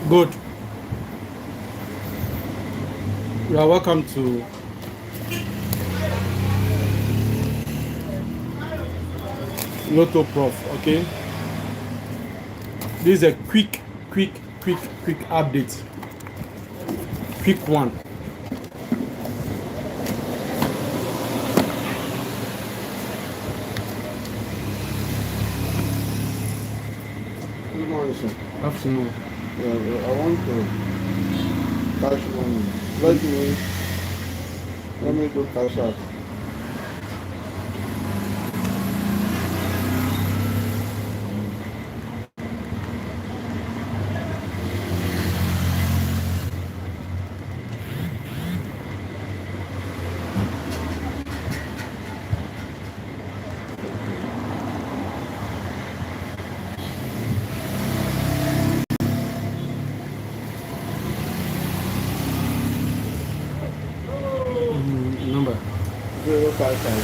Good. You are welcome to Loto Prof. Okay. This is a quick update. Quick one. Good morning, sir. Afternoon. I want to cash money. Let me do cash out. Number. 055.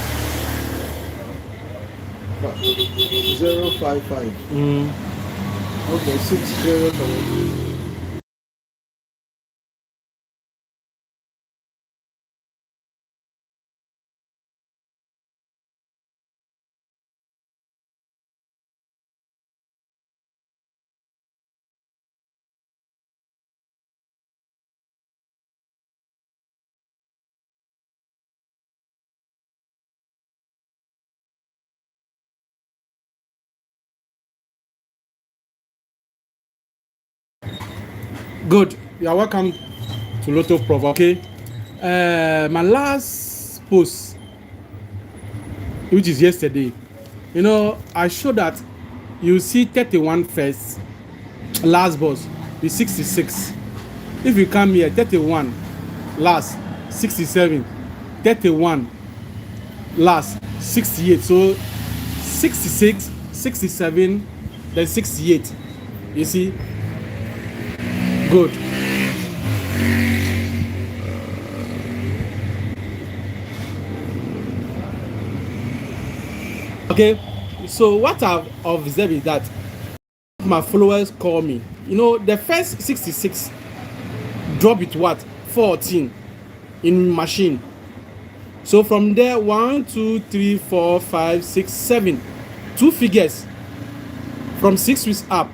055. Okay, 60. Good. You are welcome to Loto Prof. Okay. My last post, which is yesterday, I showed that you see 31 first, last boss is 66. If you come here, 31 last 67, 31 last 68. So 66, 67, then 68. You see? Good. Okay. So what I've observed is that my followers call me. The first 66 drop it what? 14 in machine. So from there, 1, 2, 3, 4, 5, 6, 7. Two figures from 6 weeks up.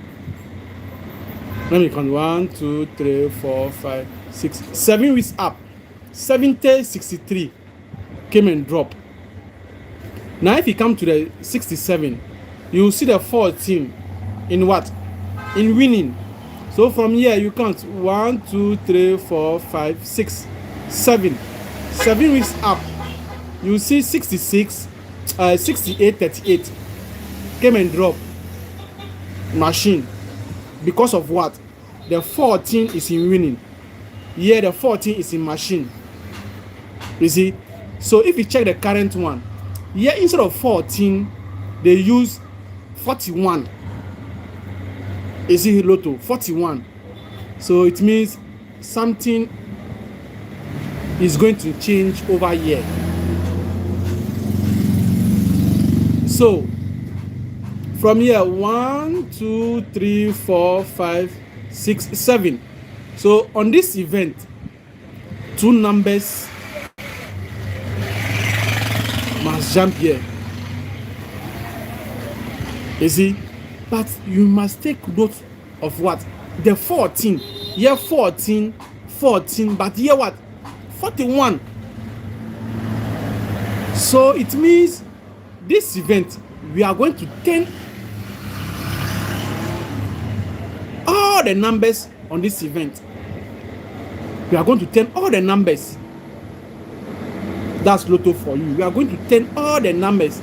Let me count. 1, 2, 3, 4, 5, 6, 7 weeks up. 70, 63 came and drop. Now, if you come to the 67, you see the 14 in what? In winning. So from here, you count 1, 2, 3, 4, 5, 6, 7. 7 weeks up. You see 66, 68, 38 came and drop machine. Because of what? The 14 is in winning. Here the 14 is in machine. You see? So if you check the current one, here instead of 14, they use 41. You see Loto, 41. So it means something is going to change over here. So from here, 1, 2, 3, 4, 5, 6, 7. So on this event, two numbers must jump here. You see? But you must take note of what? The 14. Here 14, 14, but here what? 41. So it means this event, we are going to turn all the numbers on this event. We are going to turn all the numbers. That's Loto for you. We are going to turn all the numbers.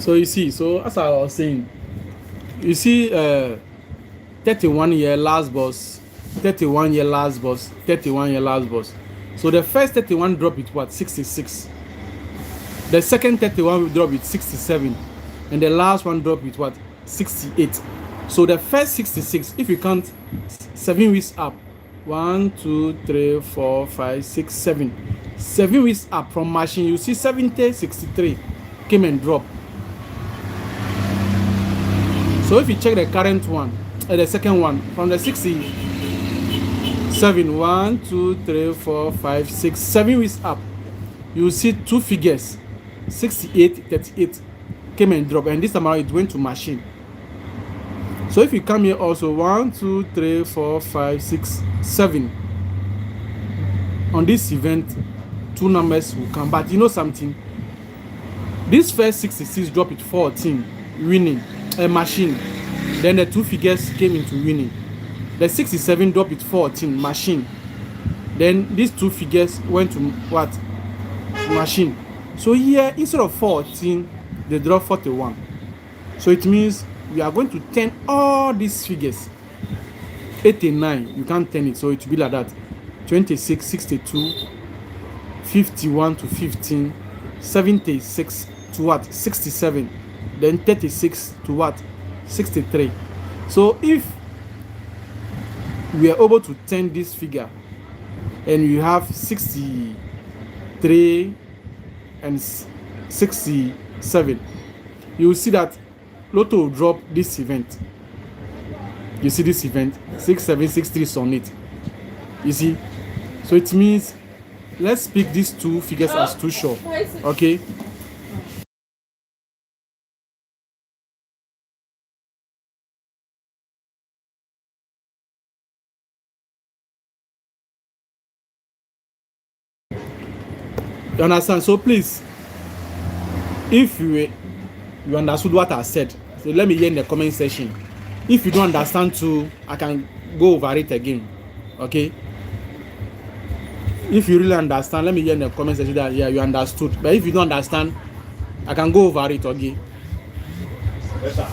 So you see, so as I was saying, you see 31-year last boss, 31-year last boss, 31-year last boss. So the first 31 drop it what 66. The second 31 will drop with 67, and the last one drop with what 68. So the first 66, if you count 7 weeks up, 1, 2, 3, 4, 5, 6, 7, 7 weeks up from machine, you see 70, 63 came and drop. So if you check the current one, the second one from the 67, 1, 2, 3, 4, 5, 6, 7 weeks up, you will see two figures, 68, 38 came and drop, and this time around it went to machine. So if you come here also 1, 2, 3, 4, 5, 6, 7 on this event, two numbers will come. But you know something, this first 66 drop it 14 winning a machine, then the two figures came into winning. The 67 drop it 14 machine, then these two figures went to what machine. So here instead of 14 they draw 41. So it means we are going to turn all these figures. 89 you can't turn it, so it will be like that. 26, 62, 51 to 15, 76 to what 67, then 36 to what 63. So if we are able to turn this figure and you have 63 and 67, you will see that Loto will drop this event. You see this event 6763 is on it. You see, so it means let's pick these two figures as too short. Okay, you understand? So please, if you understood what I said, so let me hear in the comment section. If you don't understand too, I can go over it again. Okay, if you really understand, let me hear in the comment section that yeah you understood. But if you don't understand, I can go over it. Okay. Yes, sir.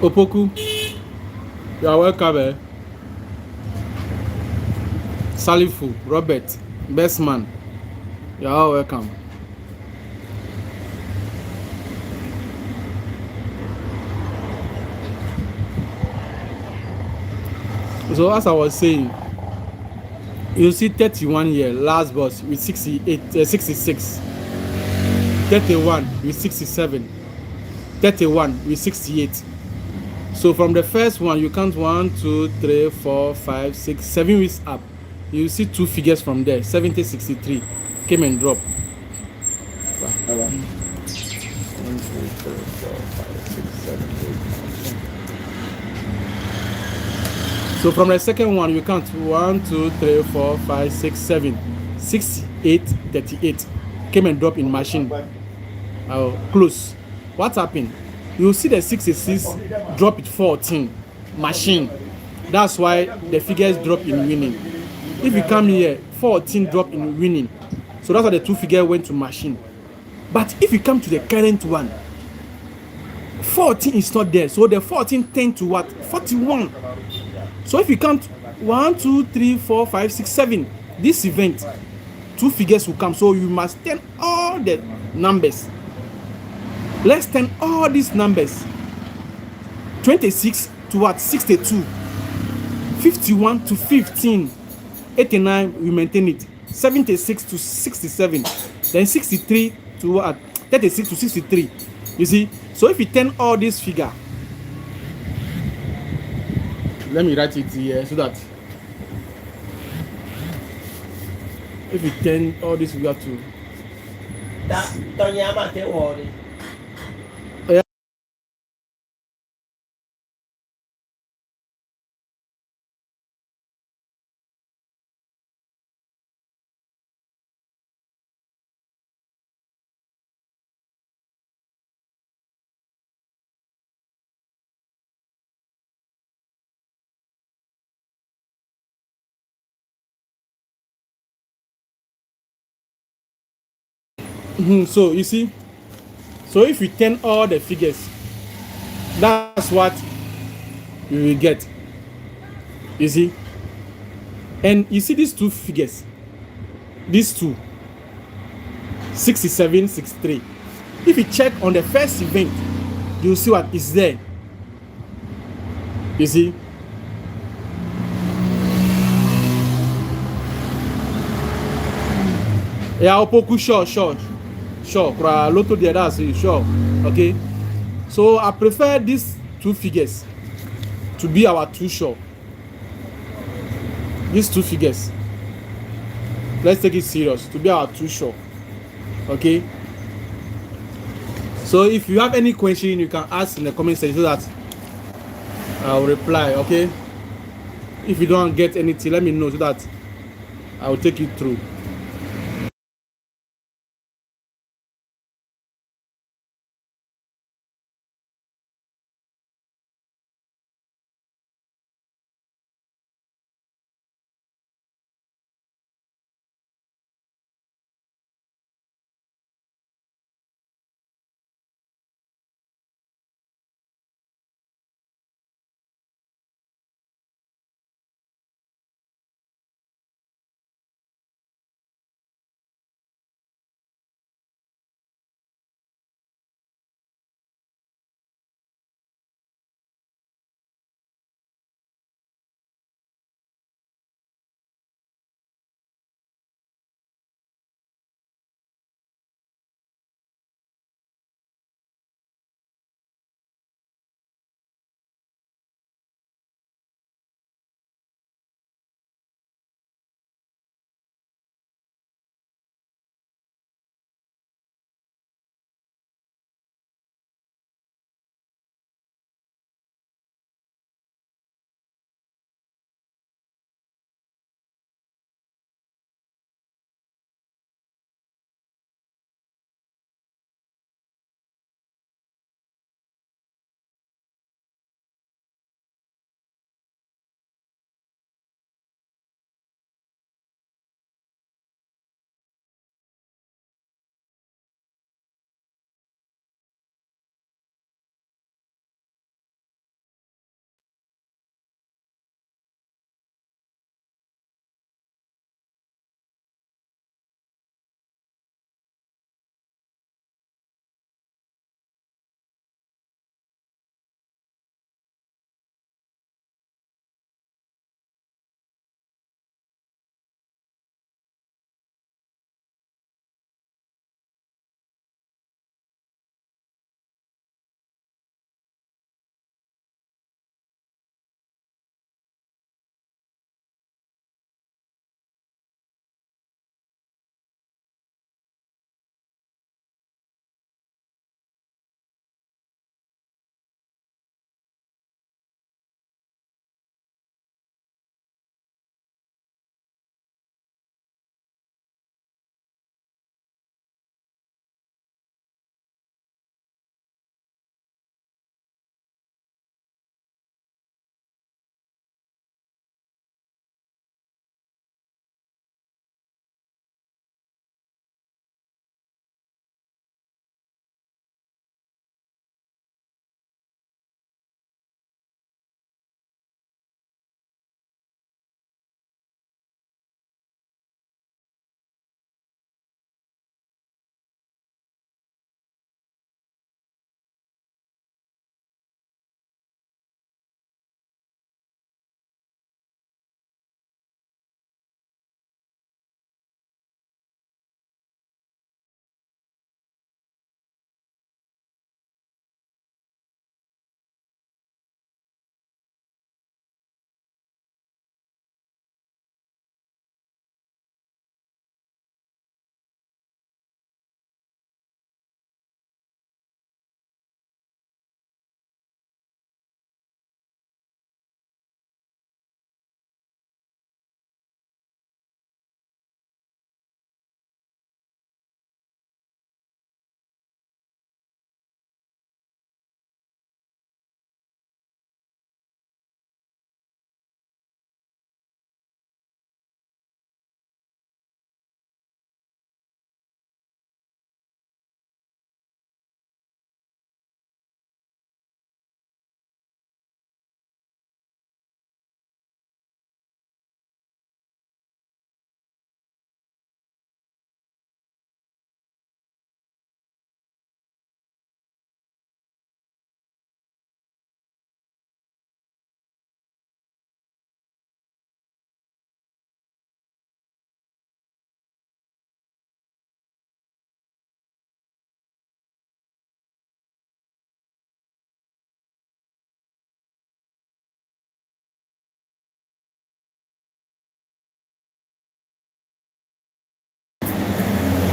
Opoku, you are welcome. Salifu, Robert, best man, you are all welcome. So as I was saying, you see 31 year last boss with 68, 66, 31 with 67, 31 with 68. So from the first one, you count 1, 2, 3, 4, 5, 6, 7 weeks up. You see two figures from there. 70, 63 came and dropped. Alright. 1, 2, 3, 4, 5, 6, 7, 8, 9, 10. So from the second one, you count 1, 2, 3, 4, 5, 6, 7, 68, 38 came and dropped in machine. Close. What happened? You see the 66 drop it 14 machine. That's why the figures drop in winning. If you come here, 14 drop in winning. So that's why the two figure went to machine. But if you come to the current one, 14 is not there. So the 14 tend to what? 41. So if you count 1, 2, 3, 4, 5, 6, 7, this event, two figures will come. So you must turn all the numbers. Let's turn all these numbers. 26 to what? 62. 51 to 15. 89, we maintain it. 76 to 67. Then 63 to what? 36 to 63. You see? So if you turn all this figure, let me write it here so that if you turn all this figure to so you see, so if you turn all the figures, that's what you will get. You see, and you see these two figures, these two, 67, 63. If you check on the first event, you'll see what is there. You see, yeah, Opoku, sure. Loto the other, sure. Okay, so I prefer these two figures to be our two sure. These two figures, let's take it serious, to be our two sure. Okay, so if you have any question, you can ask in the comment section so that I'll reply. Okay, if you don't get anything, let me know so that I'll take you through.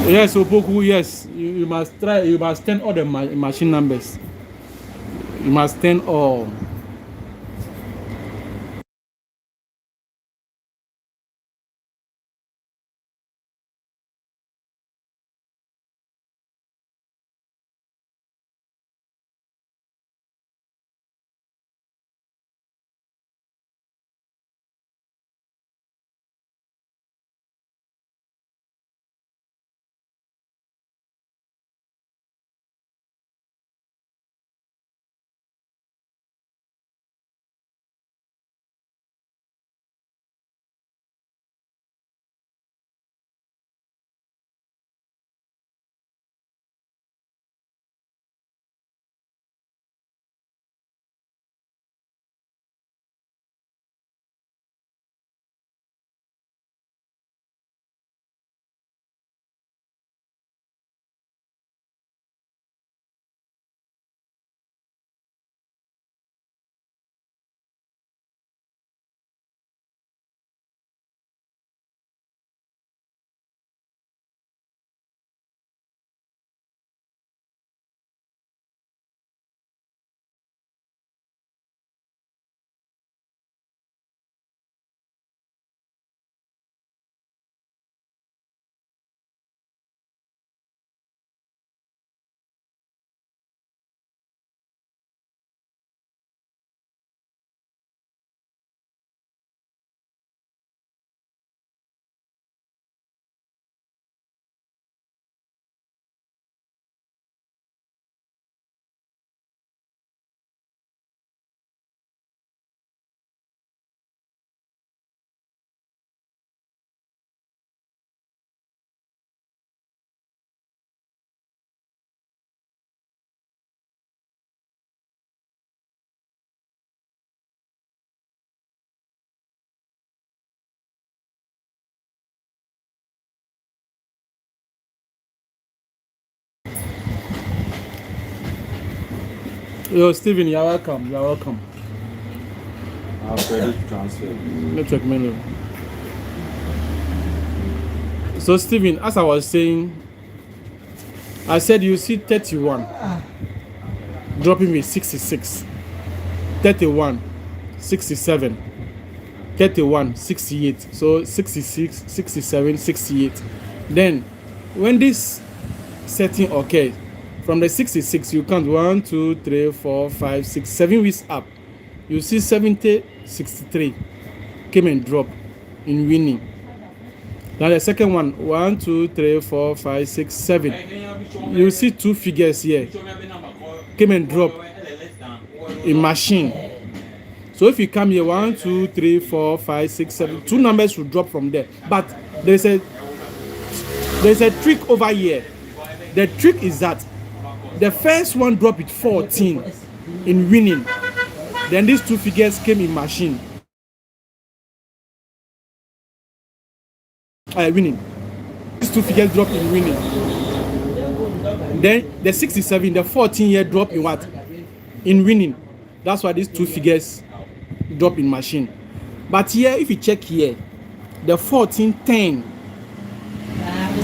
Yes, Opoku, yes. You must try, you must turn all the machine numbers. You must turn all. Yo, Steven, you're welcome. You're welcome. Our credit transfer. Network menu. So, Steven, as I was saying, I said you see 31 dropping with 66, 31, 67, 31, 68. So 66, 67, 68. Then, when this setting occurs, from the 66, you count 1, 2, 3, 4, 5, 6, 7 weeks up. You see 70, 63 came and drop in winning. Now the second one, 1, 2, 3, 4, 5, 6, 7. You see two figures here came and drop in machine. So if you come here, 1, 2, 3, 4, 5, 6, 7, two numbers will drop from there. But there's a trick over here. The trick is that the first one dropped with 14 in winning. Then these two figures came in machine. Winning. These two figures dropped in winning. Then the 67, the 14 year drop in what? In winning. That's why these two figures drop in machine. But here, if you check here, the 14, 10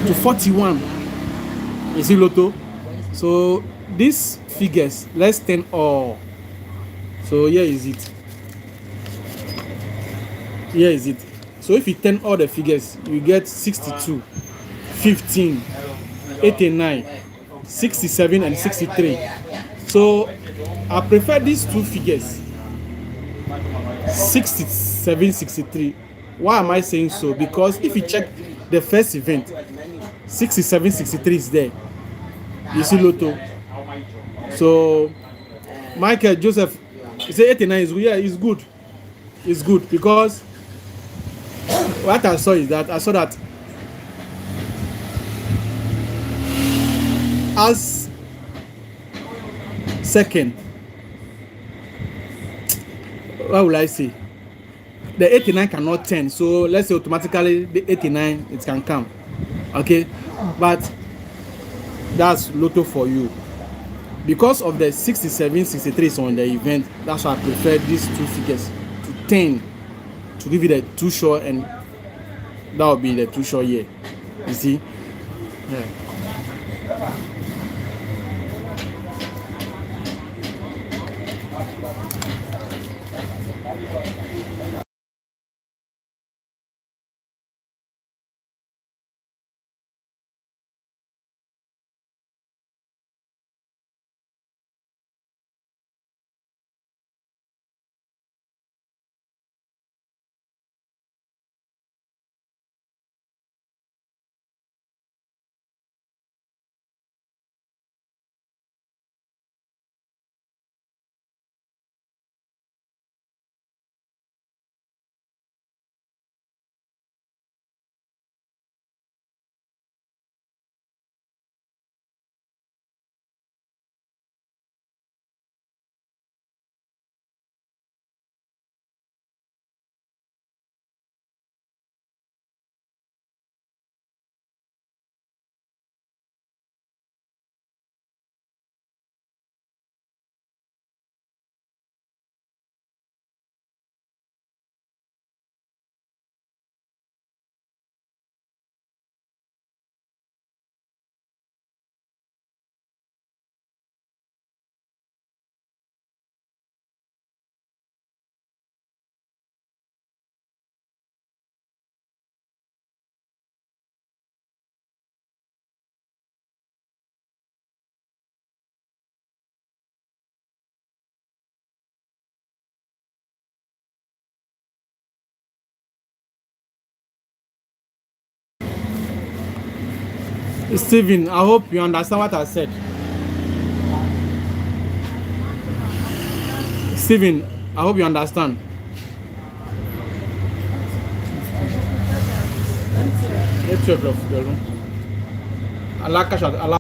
to 41 is in Loto. So these figures, let's turn all. So here is it. Here is it. So if you turn all the figures, you get 62, 15, 89, 67, and 63. So I prefer these two figures, 67, 63. Why am I saying so? Because if you check the first event, 67, 63 is there. You see Loto. So Michael Joseph, he said 89 is good. Yeah, it's good. It's good because what I saw is that I saw that as second, what will I say? The 89 cannot turn, so let's say automatically the 89 it can come. Okay, but that's Loto for you. Because of the 67, 63 is on the event, that's why I prefer these two figures to 10 to give you the two short, and that will be the two short here. You see, Yeah. Steven, I hope you understand what I said. Steven, I hope you understand. Network of the room. Allah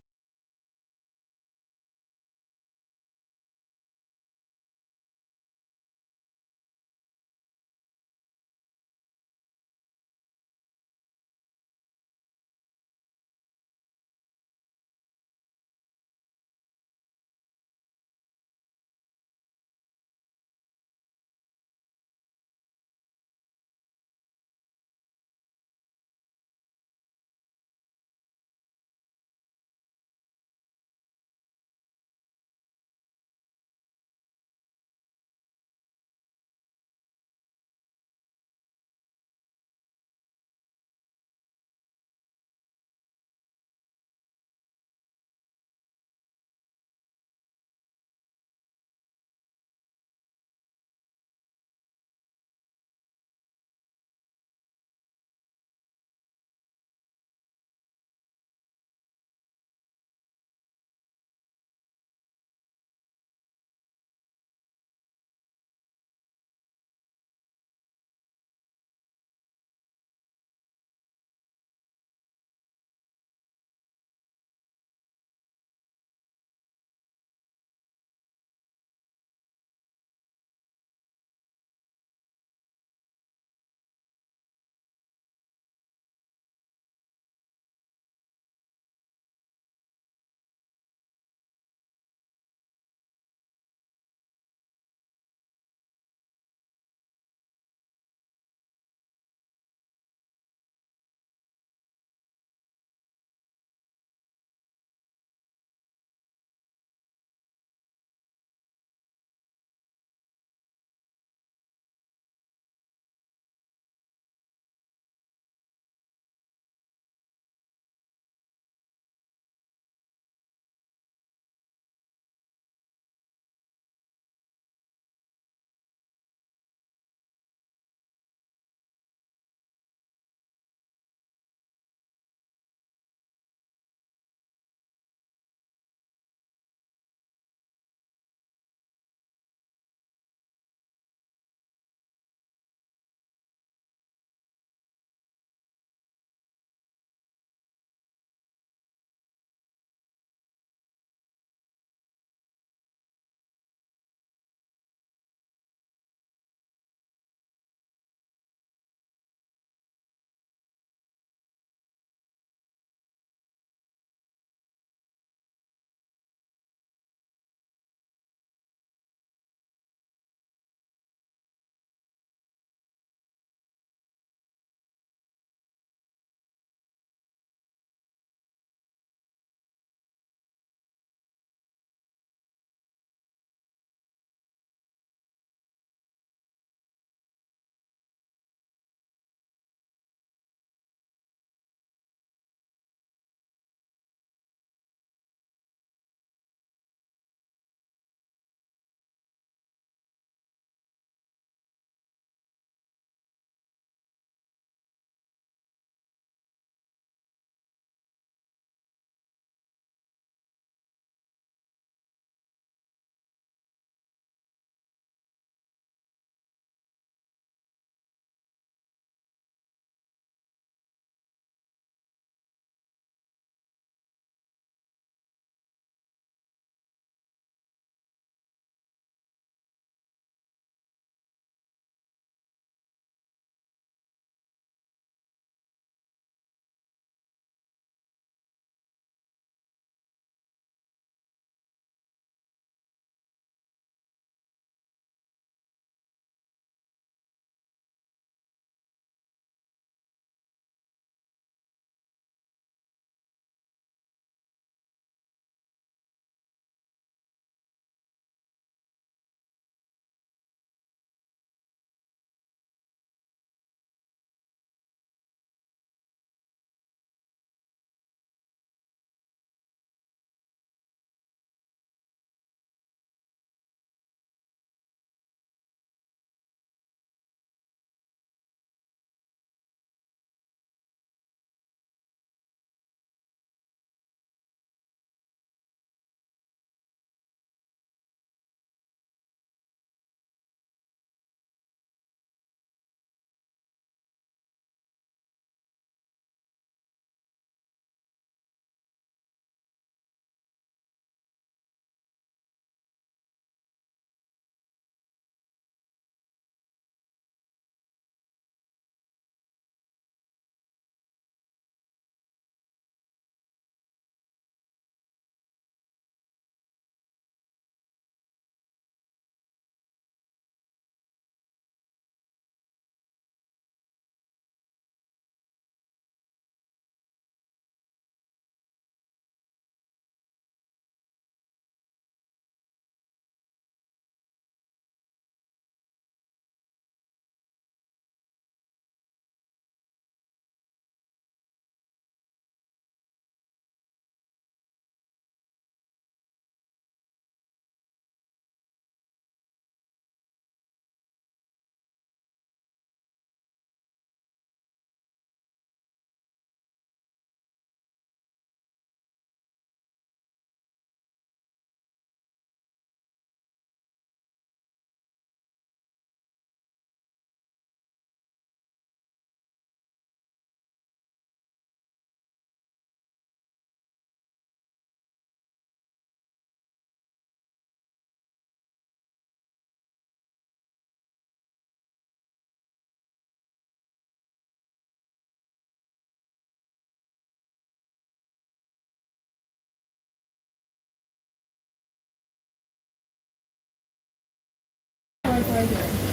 Okay.